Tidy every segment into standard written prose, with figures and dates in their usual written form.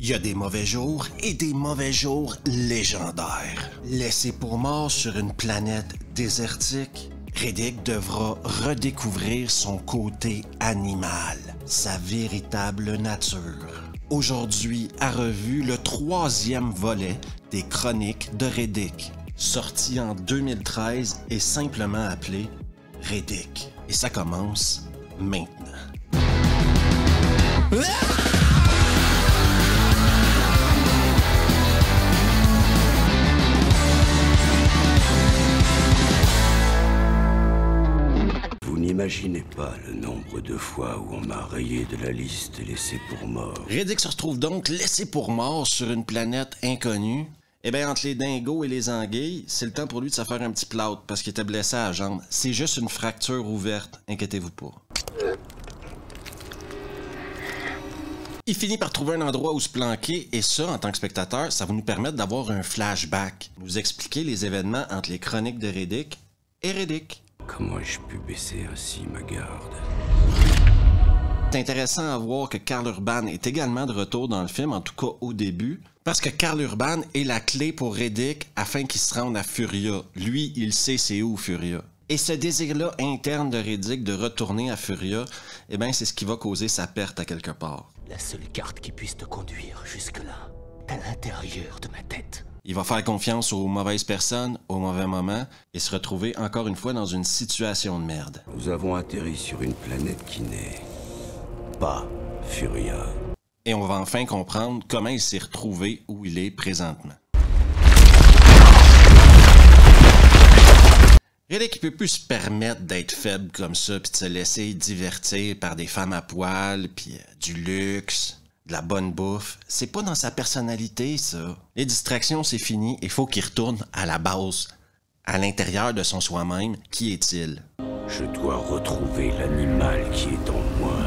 Il y a des mauvais jours et des mauvais jours légendaires. Laissé pour mort sur une planète désertique, Riddick devra redécouvrir son côté animal, sa véritable nature. Aujourd'hui, à revue, le 3e volet des Chroniques de Riddick, sorti en 2013 et simplement appelé Riddick. Et ça commence maintenant. Vous n'imaginez pas le nombre de fois où on m'a rayé de la liste et laissé pour mort. Riddick se retrouve donc laissé pour mort sur une planète inconnue. Eh bien, entre les dingos et les anguilles, c'est le temps pour lui de se faire un petit plâtre parce qu'il était blessé à la jambe. C'est juste une fracture ouverte, inquiétez-vous pas. Il finit par trouver un endroit où se planquer et ça, en tant que spectateur, ça va nous permettre d'avoir un flashback. Nous expliquer les événements entre les Chroniques de Riddick et Riddick. Comment ai-je pu baisser ainsi ma garde? C'est intéressant à voir que Karl Urban est également de retour dans le film, en tout cas au début, parce que Karl Urban est la clé pour Riddick afin qu'il se rende à Furia. Lui, il sait c'est où Furia. Et ce désir-là interne de Riddick de retourner à Furia, eh bien, c'est ce qui va causer sa perte à quelque part. La seule carte qui puisse te conduire jusque-là, à l'intérieur de ma tête. Il va faire confiance aux mauvaises personnes, au mauvais moment, et se retrouver encore une fois dans une situation de merde. Nous avons atterri sur une planète qui n'est pas Furia. Et on va enfin comprendre comment il s'est retrouvé où il est présentement. Riddick ne peut plus se permettre d'être faible comme ça, puis de se laisser divertir par des femmes à poil, puis du luxe, de la bonne bouffe. C'est pas dans sa personnalité, ça. Les distractions, c'est fini, il faut qu'il retourne à la base, à l'intérieur de son soi-même. Qui est-il? Je dois retrouver l'animal qui est en moi.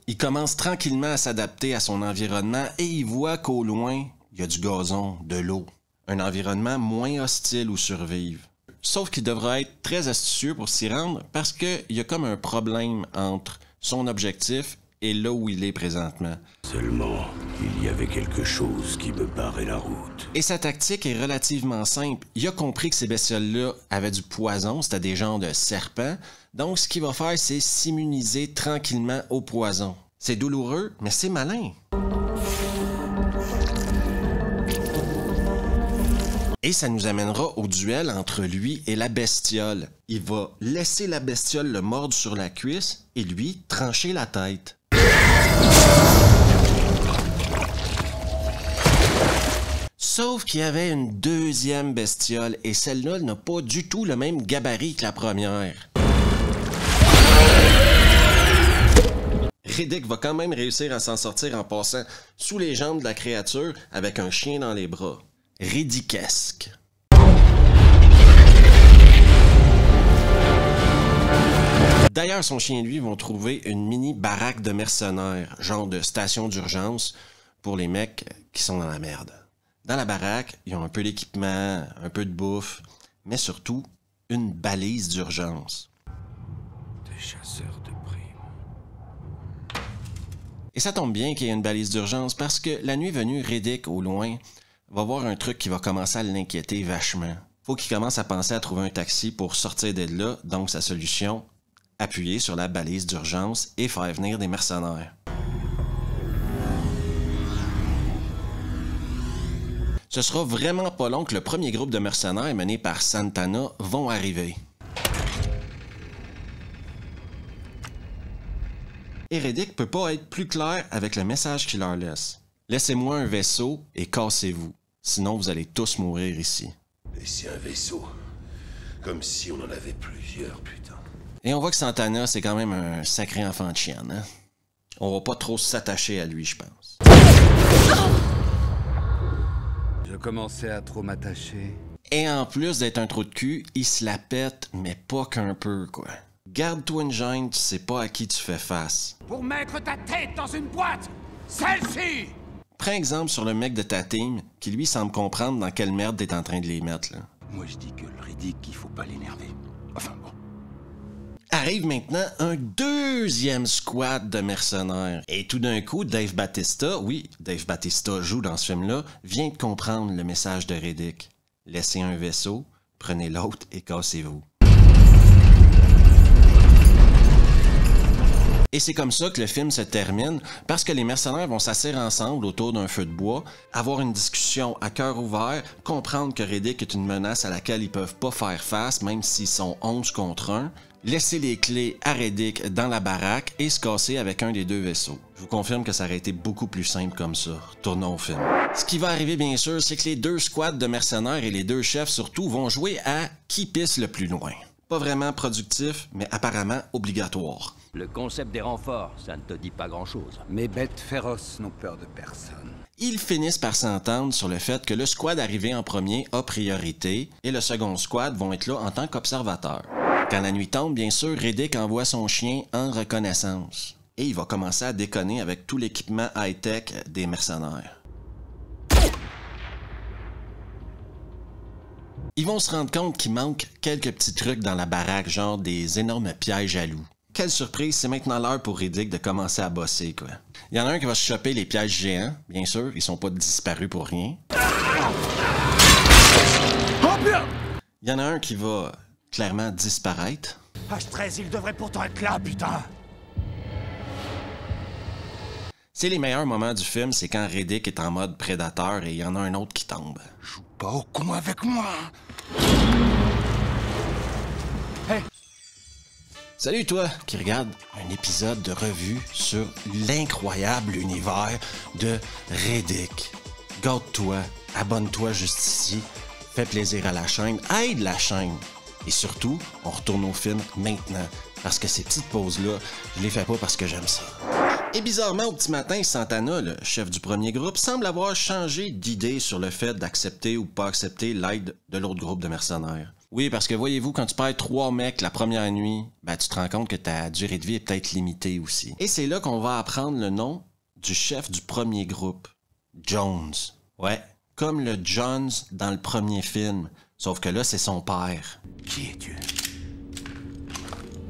Il commence tranquillement à s'adapter à son environnement et il voit qu'au loin, il y a du gazon, de l'eau. Un environnement moins hostile où survivre. Sauf qu'il devra être très astucieux pour s'y rendre parce qu'il y a comme un problème entre son objectif et là où il est présentement. Seulement, il y avait quelque chose qui me barrait la route. Et sa tactique est relativement simple. Il a compris que ces bestioles-là avaient du poison, c'était des genres de serpents. Donc, ce qu'il va faire, c'est s'immuniser tranquillement au poison. C'est douloureux, mais c'est malin. Et ça nous amènera au duel entre lui et la bestiole. Il va laisser la bestiole le mordre sur la cuisse et lui trancher la tête. Sauf qu'il y avait une deuxième bestiole et celle-là n'a pas du tout le même gabarit que la première. Riddick va quand même réussir à s'en sortir en passant sous les jambes de la créature avec un chien dans les bras. Riddickesque. D'ailleurs, son chien et lui vont trouver une mini baraque de mercenaires, genre de station d'urgence pour les mecs qui sont dans la merde. Dans la baraque, ils ont un peu d'équipement, un peu de bouffe, mais surtout une balise d'urgence. Des chasseurs de primes. Et ça tombe bien qu'il y ait une balise d'urgence parce que la nuit venue, Riddick, au loin, va voir un truc qui va commencer à l'inquiéter vachement. Faut qu'il commence à penser à trouver un taxi pour sortir de là, donc sa solution, appuyer sur la balise d'urgence et faire venir des mercenaires. Ce sera vraiment pas long que le premier groupe de mercenaires mené par Santana vont arriver. Et Riddick peut pas être plus clair avec le message qu'il leur laisse. Laissez-moi un vaisseau et cassez-vous, sinon vous allez tous mourir ici. Laisser un vaisseau, comme si on en avait plusieurs, putain. Et on voit que Santana, c'est quand même un sacré enfant de chienne, hein? On va pas trop s'attacher à lui, je pense. Je commençais à trop m'attacher. Et en plus d'être un trou de cul, il se la pète, mais pas qu'un peu, quoi. Garde-toi une gêne, tu sais pas à qui tu fais face. Pour mettre ta tête dans une boîte, celle-ci! Prends exemple sur le mec de ta team, qui lui semble comprendre dans quelle merde t'es en train de les mettre, là. Moi je dis que le Riddick, il faut pas l'énerver. Enfin bon. Arrive maintenant un deuxième squad de mercenaires. Et tout d'un coup, Dave Bautista, oui, Dave Bautista joue dans ce film-là, vient de comprendre le message de Riddick. Laissez un vaisseau, prenez l'autre et cassez-vous. Et c'est comme ça que le film se termine, parce que les mercenaires vont s'asseoir ensemble autour d'un feu de bois, avoir une discussion à cœur ouvert, comprendre que Riddick est une menace à laquelle ils peuvent pas faire face, même s'ils sont 11 contre 1, laisser les clés à Riddick dans la baraque et se casser avec un des deux vaisseaux. Je vous confirme que ça aurait été beaucoup plus simple comme ça. Retournons au film. Ce qui va arriver, bien sûr, c'est que les deux squads de mercenaires et les deux chefs, surtout, vont jouer à qui pisse le plus loin. Pas vraiment productif, mais apparemment obligatoire. Le concept des renforts, ça ne te dit pas grand-chose. Mes bêtes féroces n'ont peur de personne. Ils finissent par s'entendre sur le fait que le squad arrivé en premier a priorité et le second squad vont être là en tant qu'observateurs. Quand la nuit tombe, bien sûr, Riddick envoie son chien en reconnaissance. Et il va commencer à déconner avec tout l'équipement high-tech des mercenaires. Ils vont se rendre compte qu'il manque quelques petits trucs dans la baraque, genre des énormes pièges à loups. Quelle surprise, c'est maintenant l'heure pour Riddick de commencer à bosser, quoi. Il y en a un qui va se choper les pièges géants, bien sûr, ils sont pas disparus pour rien. Il y en a un qui va clairement disparaître. H13, il devrait pourtant être là, putain! C'est les meilleurs moments du film, c'est quand Riddick est en mode prédateur et il y en a un autre qui tombe. Joue pas au con avec moi! Hey! Salut toi qui regarde un épisode de revue sur l'incroyable univers de Riddick. Garde-toi, abonne-toi juste ici, fais plaisir à la chaîne, aide la chaîne. Et surtout, on retourne au film maintenant, parce que ces petites pauses-là, je les fais pas parce que j'aime ça. Et bizarrement, au petit matin, Santana, le chef du premier groupe, semble avoir changé d'idée sur le fait d'accepter ou pas accepter l'aide de l'autre groupe de mercenaires. Oui, parce que voyez-vous, quand tu perds 3 mecs la première nuit, ben tu te rends compte que ta durée de vie est peut-être limitée aussi. Et c'est là qu'on va apprendre le nom du chef du premier groupe, Jones. Ouais, comme le Jones dans le premier film, sauf que là, c'est son père. Qui es-tu?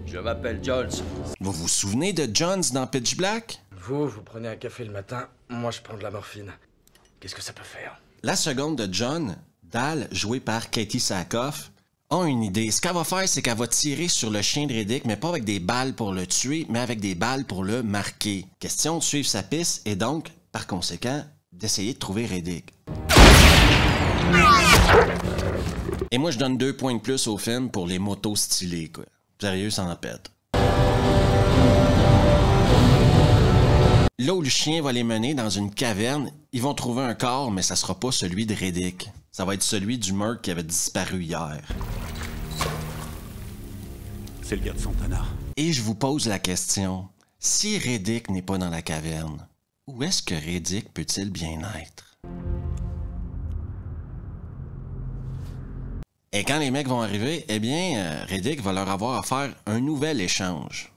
Je m'appelle Jones. Vous vous souvenez de Jones dans Pitch Black? Vous prenez un café le matin, moi je prends de la morphine. Qu'est-ce que ça peut faire? La seconde de John, Dal, jouée par Katie Sackhoff, a une idée. Ce qu'elle va faire, c'est qu'elle va tirer sur le chien de Riddick, mais pas avec des balles pour le tuer, mais avec des balles pour le marquer. Question de suivre sa piste et donc, par conséquent, d'essayer de trouver Riddick. Et moi, je donne 2 points de plus au film pour les motos stylées, quoi. Sérieux, ça en pète. Là où le chien va les mener dans une caverne, ils vont trouver un corps, mais ça sera pas celui de Riddick. Ça va être celui du meurtre qui avait disparu hier. C'est le gars de Santana. Et je vous pose la question, si Riddick n'est pas dans la caverne, où est-ce que Riddick peut-il bien être? Et quand les mecs vont arriver, eh bien, Riddick va leur avoir à faire un nouvel échange.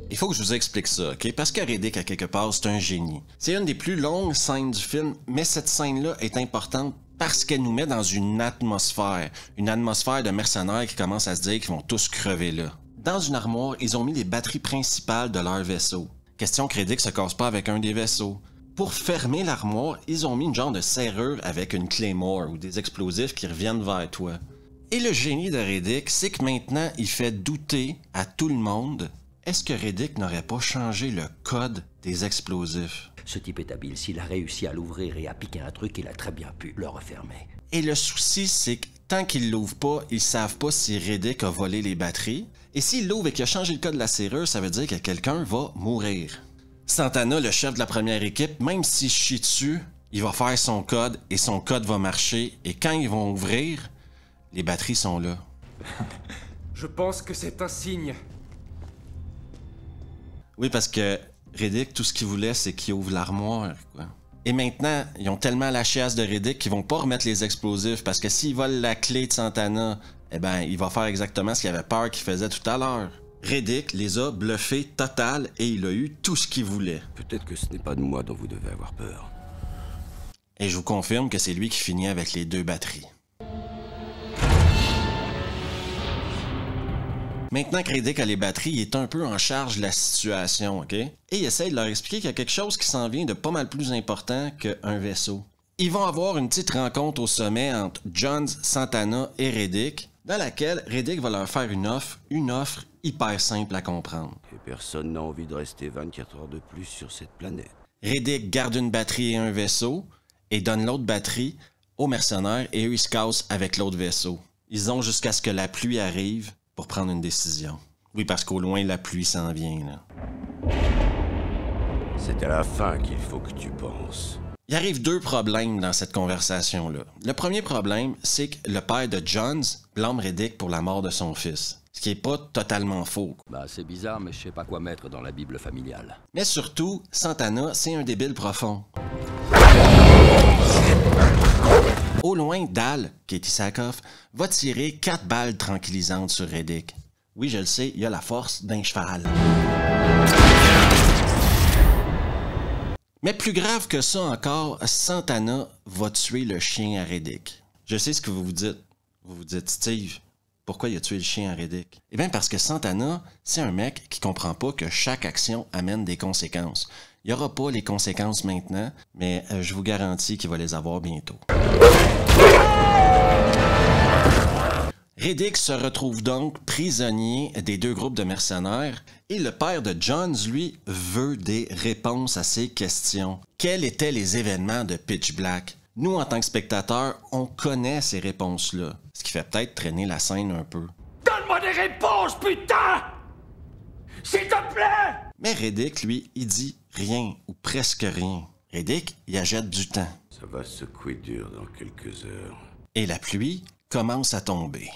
Il faut que je vous explique ça, ok? Parce que Riddick, à quelque part, c'est un génie. C'est une des plus longues scènes du film, mais cette scène-là est importante parce qu'elle nous met dans une atmosphère de mercenaires qui commencent à se dire qu'ils vont tous crever là. Dans une armoire, ils ont mis les batteries principales de leur vaisseau. Question que Riddick se casse pas avec un des vaisseaux. Pour fermer l'armoire, ils ont mis une genre de serrure avec une claymore ou des explosifs qui reviennent vers toi. Et le génie de Riddick, c'est que maintenant, il fait douter à tout le monde. Est-ce que Riddick n'aurait pas changé le code des explosifs? Ce type est habile. S'il a réussi à l'ouvrir et à piquer un truc, il a très bien pu le refermer. Et le souci, c'est que tant qu'ils l'ouvrent pas, ils savent pas si Riddick a volé les batteries. Et s'il l'ouvre et qu'il a changé le code de la serrure, ça veut dire que quelqu'un va mourir. Santana, le chef de la première équipe, même s'il chie dessus, il va faire son code et son code va marcher. Et quand ils vont ouvrir, les batteries sont là. Je pense que c'est un signe. Oui, parce que Riddick, tout ce qu'il voulait, c'est qu'il ouvre l'armoire, quoi. Et maintenant, ils ont tellement la chiasse de Riddick qu'ils vont pas remettre les explosifs, parce que s'ils volent la clé de Santana, eh ben, il va faire exactement ce qu'il avait peur qu'il faisait tout à l'heure. Riddick les a bluffés total et il a eu tout ce qu'il voulait. Peut-être que ce n'est pas de moi dont vous devez avoir peur. Et je vous confirme que c'est lui qui finit avec les 2 batteries. Maintenant que Riddick a les batteries, il est un peu en charge de la situation, OK? Et il essaie de leur expliquer qu'il y a quelque chose qui s'en vient de pas mal plus important qu'un vaisseau. Ils vont avoir une petite rencontre au sommet entre Johns, Santana et Riddick, dans laquelle Riddick va leur faire une offre hyper simple à comprendre. Et personne n'a envie de rester 24 heures de plus sur cette planète. Riddick garde une batterie et un vaisseau, et donne l'autre batterie aux mercenaires, et eux ils se cassent avec l'autre vaisseau. Ils ont jusqu'à ce que la pluie arrive pour prendre une décision. Oui, parce qu'au loin, la pluie s'en vient, là. C'est à la fin qu'il faut que tu penses. Il arrive 2 problèmes dans cette conversation-là. Le premier problème, c'est que le père de Johns blâme Riddick pour la mort de son fils. Ce qui est pas totalement faux. Bah, c'est bizarre, mais je sais pas quoi mettre dans la Bible familiale. Mais surtout, Santana, c'est un débile profond. Au loin, Dal, Katie Sackhoff, va tirer 4 balles tranquillisantes sur Riddick. Oui, je le sais, il a la force d'un cheval. Mais plus grave que ça encore, Santana va tuer le chien à Riddick. Je sais ce que vous vous dites. Vous vous dites, Steve, pourquoi il a tué le chien à Riddick? Eh bien, parce que Santana, c'est un mec qui comprend pas que chaque action amène des conséquences. Il n'y aura pas les conséquences maintenant, mais je vous garantis qu'il va les avoir bientôt. Riddick se retrouve donc prisonnier des 2 groupes de mercenaires et le père de Johns, lui, veut des réponses à ses questions. Quels étaient les événements de Pitch Black? Nous, en tant que spectateurs, on connaît ces réponses-là, ce qui fait peut-être traîner la scène un peu. Donne-moi des réponses, putain! S'il te plaît! Mais Riddick, lui, il dit rien ou presque rien. Riddick, il achète du temps. Ça va secouer dur dans quelques heures. Et la pluie commence à tomber.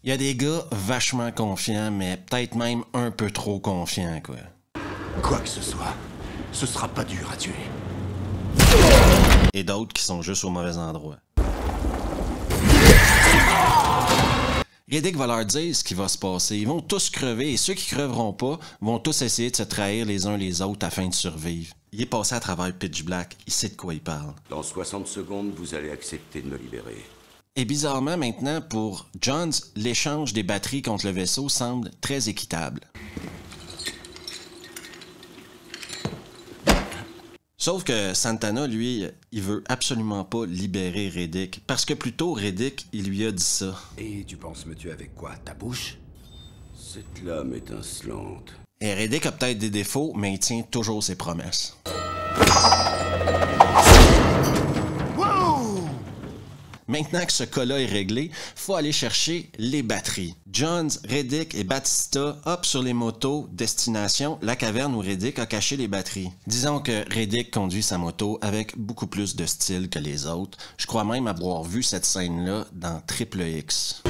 Il y a des gars vachement confiants, mais peut-être même un peu trop confiants, quoi. Quoi que ce soit, ce sera pas dur à tuer. Et d'autres qui sont juste au mauvais endroit. Riddick va leur dire ce qui va se passer. Ils vont tous crever et ceux qui creveront pas vont tous essayer de se trahir les uns les autres afin de survivre. Il est passé à travers Pitch Black. Il sait de quoi il parle. Dans 60 secondes, vous allez accepter de me libérer. Et bizarrement, maintenant, pour Johns, l'échange des batteries contre le vaisseau semble très équitable. Sauf que Santana, lui, il veut absolument pas libérer Riddick. Parce que plus tôt, Riddick, il lui a dit ça. Et tu penses me tuer avec quoi? Ta bouche? Cette lame étincelante. Et Riddick a peut-être des défauts, mais il tient toujours ses promesses. Maintenant que ce cas-là est réglé, faut aller chercher les batteries. Johns, Riddick et Batista hop sur les motos, destination la caverne où Riddick a caché les batteries. Disons que Riddick conduit sa moto avec beaucoup plus de style que les autres. Je crois même avoir vu cette scène-là dans Triple X.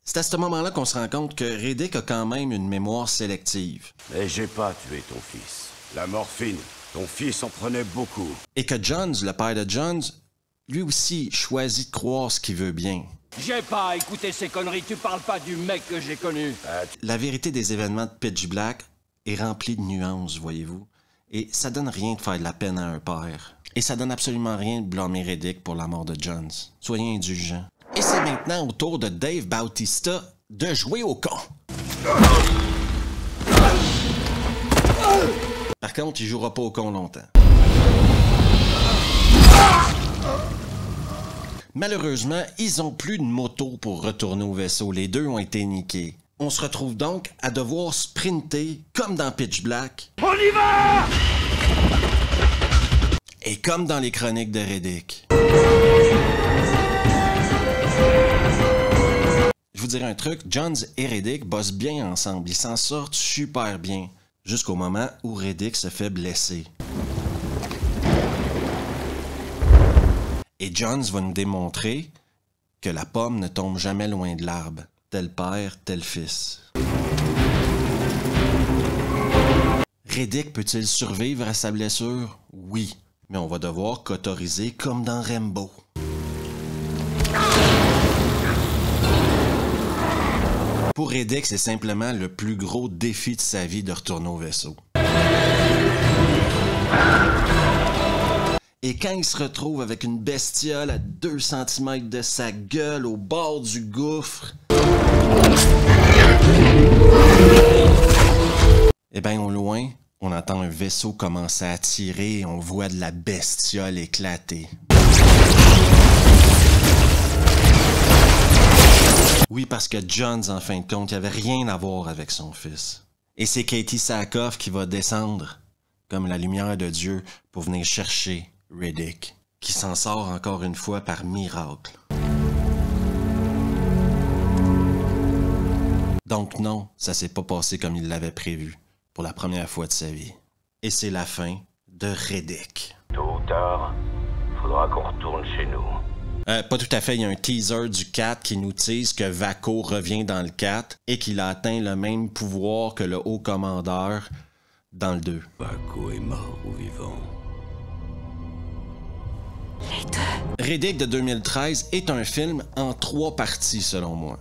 C'est à ce moment-là qu'on se rend compte que Riddick a quand même une mémoire sélective. Mais j'ai pas tué ton fils. La morphine. Ton fils en prenait beaucoup. Et que Johns, le père de Johns, lui aussi choisit de croire ce qu'il veut bien. J'ai pas écouté ces conneries, tu parles pas du mec que j'ai connu. La vérité des événements de Pitch Black est remplie de nuances, voyez-vous. Et ça donne rien de faire de la peine à un père. Et ça donne absolument rien de blâmer Riddick pour la mort de Johns. Soyez indulgents. Et c'est maintenant au tour de Dave Bautista de jouer au con. Par contre, il jouera pas au con longtemps. Malheureusement, ils ont plus de moto pour retourner au vaisseau. Les 2 ont été niqués. On se retrouve donc à devoir sprinter comme dans Pitch Black. On y va! Et comme dans les chroniques de Riddick. Je vous dirai un truc, Johns et Riddick bossent bien ensemble. Ils s'en sortent super bien. Jusqu'au moment où Riddick se fait blesser. Et Johns va nous démontrer que la pomme ne tombe jamais loin de l'arbre. Tel père, tel fils. Riddick peut-il survivre à sa blessure? Oui, mais on va devoir cauteriser comme dans Rambo. Pour Riddick, c'est simplement le plus gros défi de sa vie de retourner au vaisseau. Et quand il se retrouve avec une bestiole à 2 cm de sa gueule au bord du gouffre... Eh bien, au loin, on entend un vaisseau commencer à tirer et on voit de la bestiole éclater. Oui, parce que Johns, en fin de compte, il avait rien à voir avec son fils. Et c'est Katie Sackhoff qui va descendre, comme la lumière de Dieu, pour venir chercher Riddick, qui s'en sort encore une fois par miracle. Donc non, ça s'est pas passé comme il l'avait prévu, pour la première fois de sa vie. Et c'est la fin de Riddick. Tôt ou tard, faudra qu'on retourne chez nous. Pas tout à fait, il y a un teaser du 4 qui nous tease que Vaco revient dans le 4 et qu'il a atteint le même pouvoir que le haut commandeur dans le 2. Vaco est mort ou vivant? Riddick de 2013 est un film en 3 parties selon moi.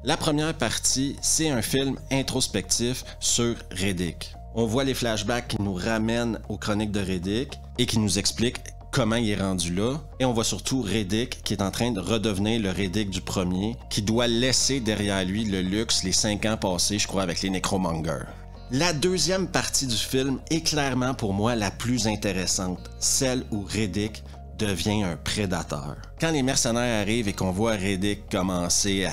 La première partie, c'est un film introspectif sur Riddick. On voit les flashbacks qui nous ramènent aux chroniques de Riddick et qui nous expliquent comment il est rendu là, et on voit surtout Riddick qui est en train de redevenir le Riddick du premier, qui doit laisser derrière lui le luxe les 5 ans passés, je crois, avec les Necromongers. La deuxième partie du film est clairement pour moi la plus intéressante, celle où Riddick devient un prédateur. Quand les mercenaires arrivent et qu'on voit Riddick commencer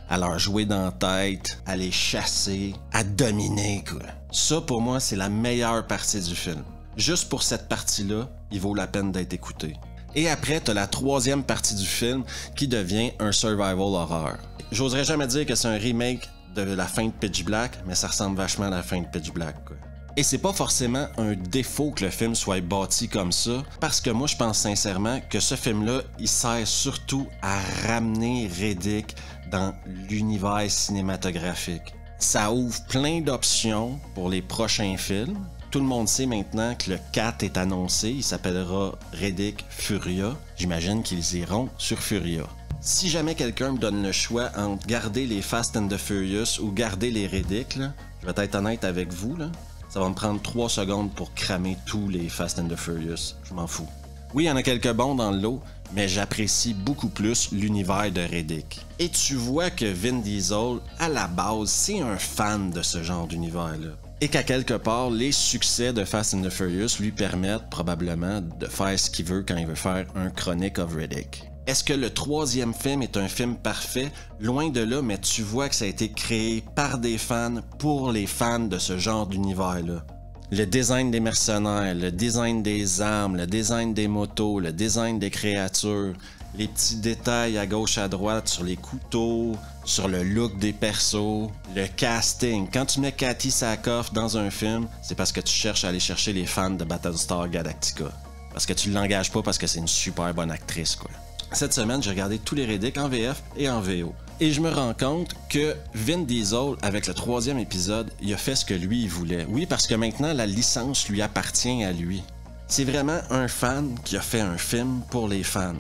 à leur jouer dans la tête, à les chasser, à dominer, quoi. Ça, pour moi, c'est la meilleure partie du film. Juste pour cette partie-là, il vaut la peine d'être écouté. Et après, t'as la troisième partie du film qui devient un survival horror. J'oserais jamais dire que c'est un remake de la fin de Pitch Black, mais ça ressemble vachement à la fin de Pitch Black, quoi. Et c'est pas forcément un défaut que le film soit bâti comme ça, parce que moi je pense sincèrement que ce film-là, il sert surtout à ramener Riddick dans l'univers cinématographique. Ça ouvre plein d'options pour les prochains films. Tout le monde sait maintenant que le 4 est annoncé, il s'appellera Riddick Furia. J'imagine qu'ils iront sur Furia. Si jamais quelqu'un me donne le choix entre garder les Fast and the Furious ou garder les Riddick, là, je vais être honnête avec vous, là, ça va me prendre 3 secondes pour cramer tous les Fast and the Furious. Je m'en fous. Oui, il y en a quelques bons dans le lot, mais j'apprécie beaucoup plus l'univers de Riddick. Et tu vois que Vin Diesel, à la base, c'est un fan de ce genre d'univers-là. Et qu'à quelque part, les succès de Fast and the Furious lui permettent probablement de faire ce qu'il veut quand il veut faire un Chronic of Riddick. Est-ce que le 3e film est un film parfait? Loin de là, mais tu vois que ça a été créé par des fans pour les fans de ce genre d'univers-là. Le design des mercenaires, le design des armes, le design des motos, le design des créatures, les petits détails à gauche à droite sur les couteaux, sur le look des persos, le casting. Quand tu mets Katie Sackhoff dans un film, c'est parce que tu cherches à aller chercher les fans de Battlestar Galactica. Parce que tu l'engages pas parce que c'est une super bonne actrice, quoi. Cette semaine, j'ai regardé tous les Riddick en VF et en VO. Et je me rends compte que Vin Diesel, avec le 3e épisode, il a fait ce que lui, il voulait. Oui, parce que maintenant, la licence lui appartient à lui. C'est vraiment un fan qui a fait un film pour les fans.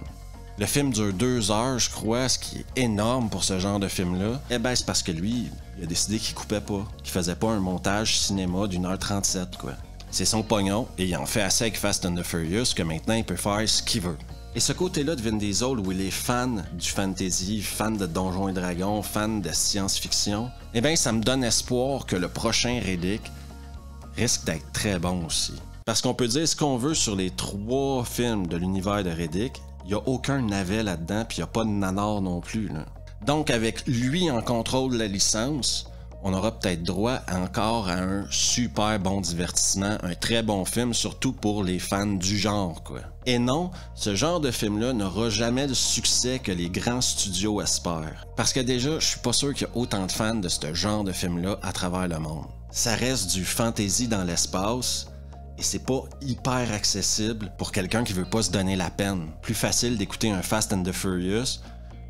Le film dure 2 heures, je crois, ce qui est énorme pour ce genre de film-là. Eh ben, c'est parce que lui, il a décidé qu'il coupait pas, qu'il faisait pas un montage cinéma d'1h37, quoi. C'est son pognon, et il en fait assez avec Fast and the Furious que maintenant il peut faire ce qu'il veut. Et ce côté-là de Vin Diesel, où il est fan du fantasy, fan de Donjons et Dragons, fan de science-fiction, eh bien, ça me donne espoir que le prochain Riddick risque d'être très bon aussi. Parce qu'on peut dire ce qu'on veut sur les 3 films de l'univers de Riddick, il n'y a aucun navet là-dedans, puis il n'y a pas de nanar non plus, là. Donc, avec lui en contrôle de la licence, on aura peut-être droit encore à un super bon divertissement, un très bon film, surtout pour les fans du genre, quoi. Et non, ce genre de film-là n'aura jamais le succès que les grands studios espèrent. Parce que déjà, je suis pas sûr qu'il y a autant de fans de ce genre de film-là à travers le monde. Ça reste du fantasy dans l'espace, et c'est pas hyper accessible pour quelqu'un qui veut pas se donner la peine. Plus facile d'écouter un Fast and the Furious,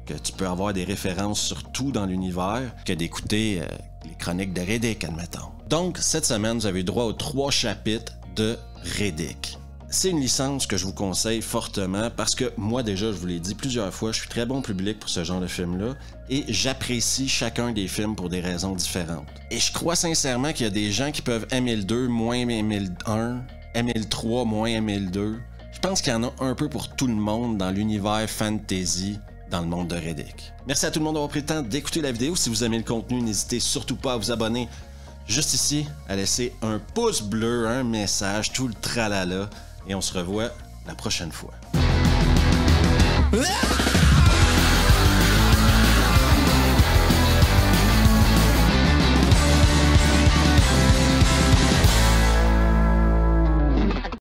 que tu peux avoir des références sur tout dans l'univers, que d'écouter les chroniques de Riddick, admettons. Donc, cette semaine, vous avez eu droit aux 3 chapitres de Riddick. C'est une licence que je vous conseille fortement parce que moi, déjà, je vous l'ai dit plusieurs fois, je suis très bon public pour ce genre de film-là et j'apprécie chacun des films pour des raisons différentes. Et je crois sincèrement qu'il y a des gens qui peuvent aimer le 2, moins aimer le 1, aimer le 3, moins aimer le 2. Je pense qu'il y en a un peu pour tout le monde dans l'univers fantasy dans le monde de Riddick. Merci à tout le monde d'avoir pris le temps d'écouter la vidéo. Si vous aimez le contenu, n'hésitez surtout pas à vous abonner juste ici, à laisser un pouce bleu, un message, tout le tralala. Et on se revoit la prochaine fois. Ah!